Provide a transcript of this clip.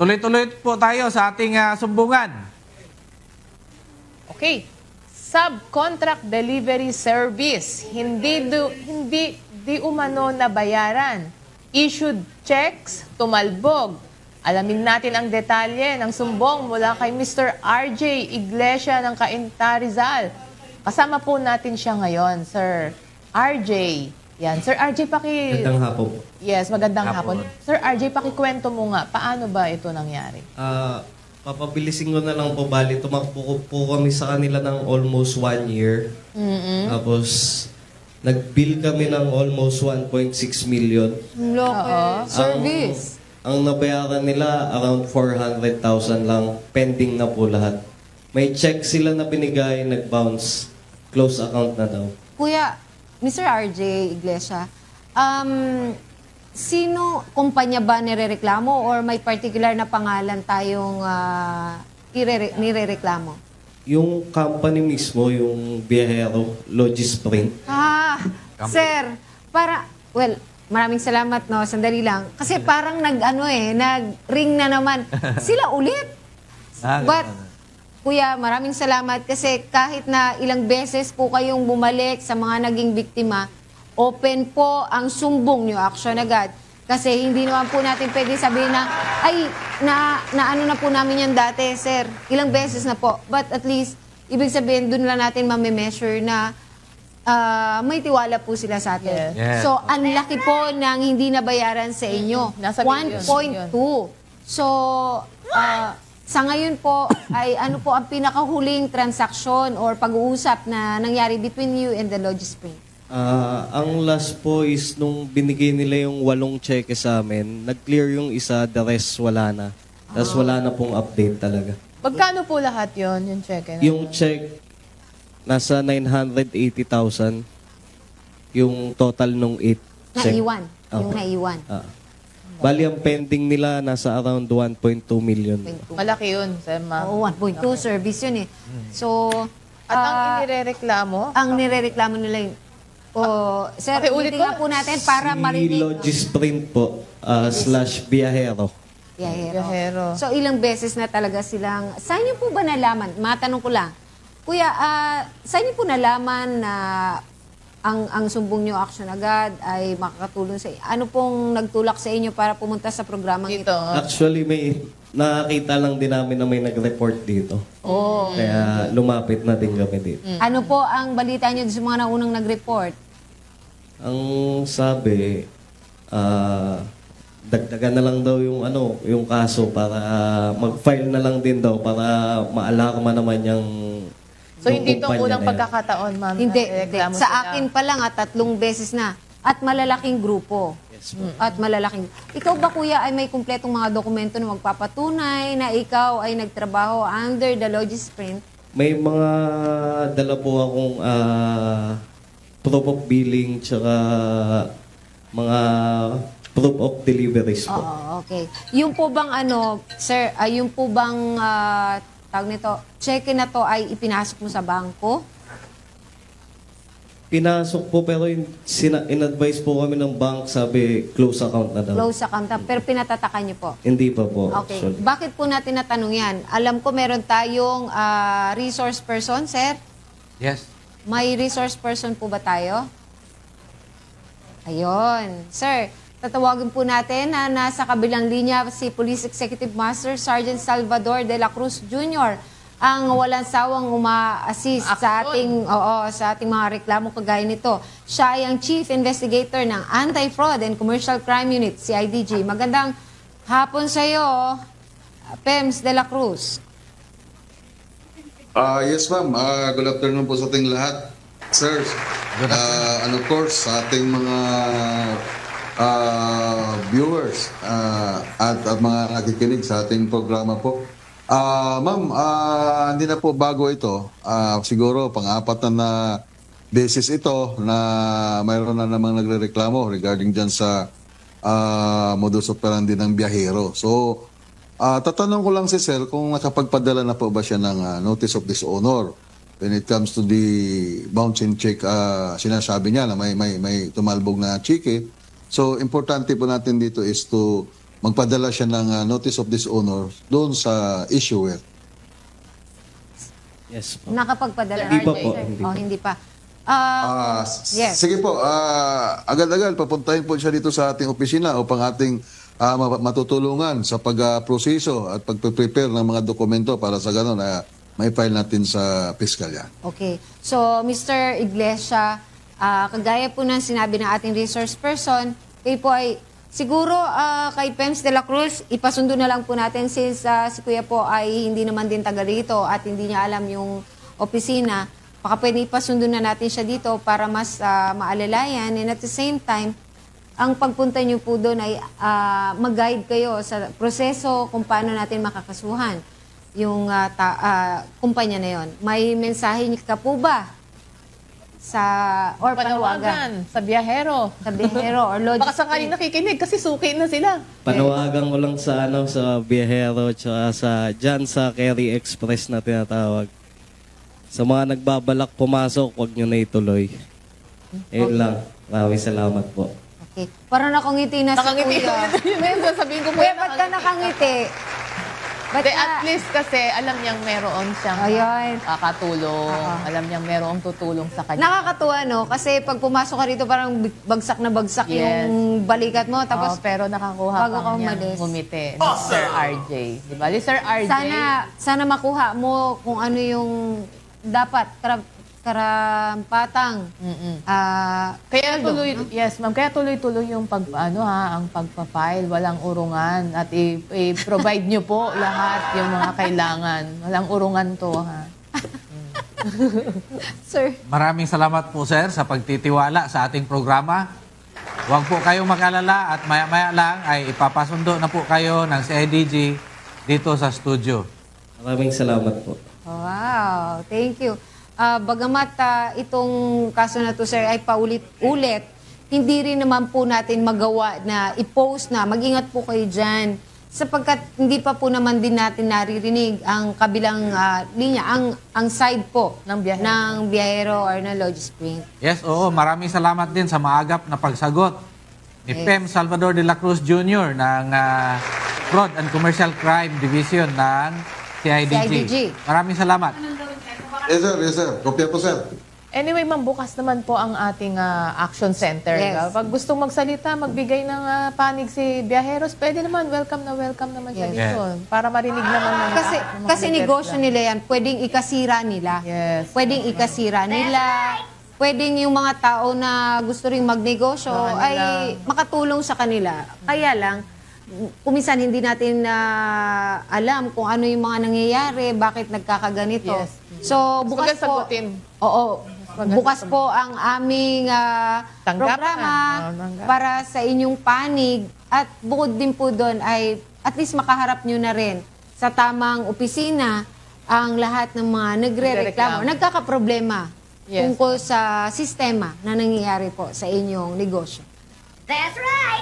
Tuloy-tuloy po tayo sa ating sumbungan. Okay. Subcontract delivery service. Hindi di umano na bayaran. Issued checks, tumalbog. Alamin natin ang detalye ng sumbong mula kay Mr. RJ Iglesia ng Cainta, Rizal. Kasama po natin siya ngayon, Sir RJ. Yan, Sir RJ, Magandang hapon. Yes, magandang hapon. Sir RJ, pakikwento mo nga, paano ba ito nangyari? Papabilisin ko na lang po, bali, tumakbo po kami sa kanila ng almost 1 year. Tapos, nag-bill kami ng almost 1.6 million. Loko. Service. Ang nabayaran nila, around 400,000 lang. Pending na po lahat. May check sila na binigay, nag-bounce. Close account na daw. Kuya, Mr. RJ Iglesia, sino kumpanya ba nirereklamo or may particular na pangalan tayong nirereklamo? Yung company mismo, yung Biyahero, Logisprint. Sir, maraming salamat, no? Sandali lang. Kasi parang nag-ring na naman. Sila ulit. But, Kuya, maraming salamat kasi kahit na ilang beses po kayong bumalik sa mga naging biktima, open po ang sumbong nyo, action agad. Kasi hindi naman po natin pwede sabihin na, ano na po namin yan dati, sir. Ilang beses na po. But at least, ibig sabihin, dun lang natin mamimeasure na may tiwala po sila sa atin. Yes. So, ang laki po ng hindi nabayaran sa inyo. Nasa 1.2. So, sa ngayon po, ay ano po ang pinakahuling transaksyon or pag-uusap na nangyari between you and the Logisprint? Ang last po is nung binigay nila yung 8 cheque sa amin, nag-clear yung isa, the rest wala na. Tapos wala na pong update talaga. Magkano po lahat yon yung check? Yung check, nasa 980,000. Yung total nung 8 check. Naiwan. Yung naiwan. Bali, ang pending nila nasa around 1.2 million. Malaki yun, sir, ma'am. Oo, 1.2 service yun eh. So, At ang inirereklamo? ang nirereklamo nila yun. Sir, ulitin nga po natin para marinig. Si Logisprint po, / Biyahero. Biyahero. So, ilang beses na talaga silang... Saan niyo po ba nalaman? Matanong ko lang. Kuya, saan niyo po nalaman na ang sumbong niyo action agad ay makakatulong sa... Ano pong nagtulak sa inyo para pumunta sa programang ito? Actually, may nakakita lang din namin na may nag-report dito. Kaya lumapit na din kami dito. Ano po ang balita niyo sa mga naunang nag-report? Ang sabi, dagdagan na lang daw yung kaso para mag-file na lang din daw para maalarma naman yung So, hindi itong kumpanya unang na yan. pagkakataon, ma'am? Hindi. na reklamo Sa sila? akin pa lang 3 beses na. At malalaking grupo. Yes, po. At malalaking. Ikaw ba, kuya, ay may kumpletong mga dokumento na magpapatunay na ikaw ay nagtrabaho under the Logisprint? May mga dala po akong proof of billing tsaka mga proof of deliveries po. Oo, okay. Yung po bang sir, yung po bang tawag nito, cheque na to ay ipinasok mo sa bangko? Pinasok po pero in-advise po kami ng bank, sabi close account na daw. Close account. Pero pinatatakan niyo po? Hindi pa po. Okay. Actually. Bakit po natin natanong yan? Alam ko meron tayong resource person, sir. Yes. May resource person po ba tayo? Ayun. Sir, tatawagin po natin na nasa kabilang linya si Police Executive Master Sergeant Salvador de la Cruz Jr., ang walang sawang uma-assist sa ating mga reklamo kagaya nito. Siya ay ang Chief Investigator ng Anti-Fraud and Commercial Crime Unit, CIDG. Magandang hapon sa iyo, Pems de la Cruz. Yes, ma'am. Good afternoon po sa ating lahat, sir. And of course, sa ating mga viewers at mga nakikinig sa ating programa po. Ma'am, hindi na po bago ito. Siguro pang-apat na beses ito na mayroon na namang nagrereklamo regarding dyan sa modus operandi ng biyahero. So, tatanong ko lang si Sir kung nakapagpadala na po ba siya ng notice of dishonor when it comes to the bouncing check. Sinasabi niya na may tumalbog na cheque. So, importante po natin dito is to magpadala siya ng notice of dishonor doon sa issuer. Yes po. Nakapagpadala Hindi na pa kayo, po, sir? hindi Oh, pa. hindi pa. Yes. Sige po, agad-agad papuntahin po siya dito sa ating opisina upang ating matutulungan sa pagproseso at pagpe-prepare ng mga dokumento para sa gano'n na may file natin sa piskalya. Okay. So, Mr. Iglesia, kagaya po ng sinabi ng ating resource person, kayo po ay siguro kay Pems de la Cruz, ipasundo na lang po natin since si Kuya po ay hindi naman din taga rito at hindi niya alam yung opisina. Baka pwede ipasundo na natin siya dito para mas maalalayan. And at the same time, ang pagpunta niyo po doon ay mag-guide kayo sa proseso kung paano natin makakasuhan yung kumpanya na yon. May mensahe ka po ba or panawagan Sa biyahero. sa biyahero or logistics? Baka sakaling nakikinig kasi suki na sila. Panawagan ko lang sa sa biyahero tsaka dyan sa Kerry Express na tinatawag. Sa mga nagbabalak pumasok, huwag nyo na ituloy. Ayun lang. Maraming salamat po. Okay. Parang nakangiti na si Nakangiti. Kuya. Yun yung sasabihin ko po. Kuya, ba't ka nakangiti? Ba't At ka- least kasi alam niyang meron siyang Ayun. kakatulong. Oo. Alam niyang merong tutulong sa kanya. Nakakatuwa, no? Kasi pag pumasok ka rito, parang bagsak na bagsak Yes. yung balikat mo. Tapos, pero nakakuha bago pa ka niyang umalis. ngumiti ni Sir RJ. Diba? Ni Sir RJ. sana makuha mo kung ano yung dapat, karampatang. Kaya tuloy, yes ma'am, kaya tuloy-tuloy yung ang pagpa-file, walang urungan at i-provide niyo po lahat yung mga kailangan. Walang urungan to ha. Sir, Maraming salamat po sir sa pagtitiwala sa ating programa. Huwag po kayong mag-alala at maya-maya lang ay ipapasundo na po kayo ng CIDG dito sa studio. Maraming salamat po. wow, thank you. Bagamat itong kaso na to, sir, ay paulit-ulit, hindi rin naman po natin magawa na i-post na, mag-ingat po kayo dyan, sapagkat hindi pa po naman din natin naririnig ang kabilang linya, ang side po Ng biyahero. ng biyahero or ng logisprint. Yes, oo. Maraming salamat din sa maagap na pagsagot ni Pem Salvador de la Cruz Jr. ng Fraud and Commercial Crime Division ng CIDG. CIDG. Maraming salamat. Yes sir. Kopya po sir. Anyway, ma'am, bukas naman po ang ating action center. Yes. Pag gustong magsalita, magbigay ng panig si Biyaheros, pwede naman, welcome naman siya Yes. dito. Para marinig naman ng ng mga Kasi leaders negosyo lang. nila yan, pwedeng ikasira nila. Yes. Pwedeng ikasira nila. Pwedeng yung mga tao na gusto ring magnegosyo Baka ay nila- makatulong sa kanila. Kaya lang, kuminsan hindi natin alam kung ano yung mga nangyayari, bakit nagkakaganito. Yes. So, bukas Huwag po, sagutin. oo, Huwag bukas sagutin. po ang aming Tanggapan. programa Tanggapan. para sa inyong panig at bukod din po doon ay at least makaharap nyo na rin sa tamang opisina ang lahat ng mga nagre-reklamo, Nagrereklamo. nagkakaproblema Yes. tungkol sa sistema na nangyayari po sa inyong negosyo. That's right.